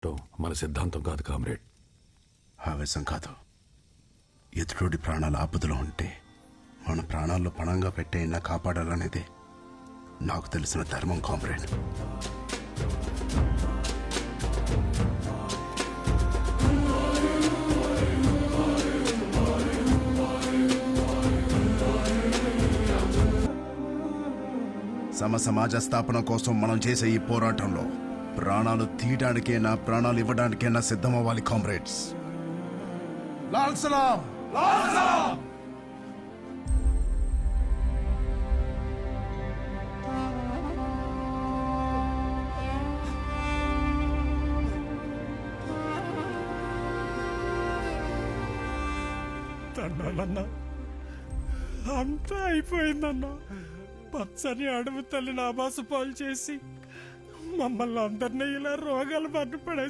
మన సిద్ధాంతం కాదు కామ్రేడ్. ఆవేశం కాదు, ఎదుటి ప్రాణాల ఆపదలో ఉంటే మన ప్రాణాల్లో పణంగా పెట్టైనా కాపాడాలనేదే నాకు తెలిసిన ధర్మం కామ్రేడ్. సమాజ స్థాపన కోసం మనం చేసే ఈ పోరాటంలో ప్రాణాలు తీయడానికైనా ప్రాణాలు ఇవ్వడానికైనా సిద్ధమవ్వాలి కామ్రేడ్స్. లాల్ సలాం. తండాలన్నా అంతా అయిపోయిందన్నా. పచ్చని అడవి తల్లిని ఆబాసు పాలు చేసి మమ్మల్ని అందరినీ ఇలా రోగాలు పట్టుపడే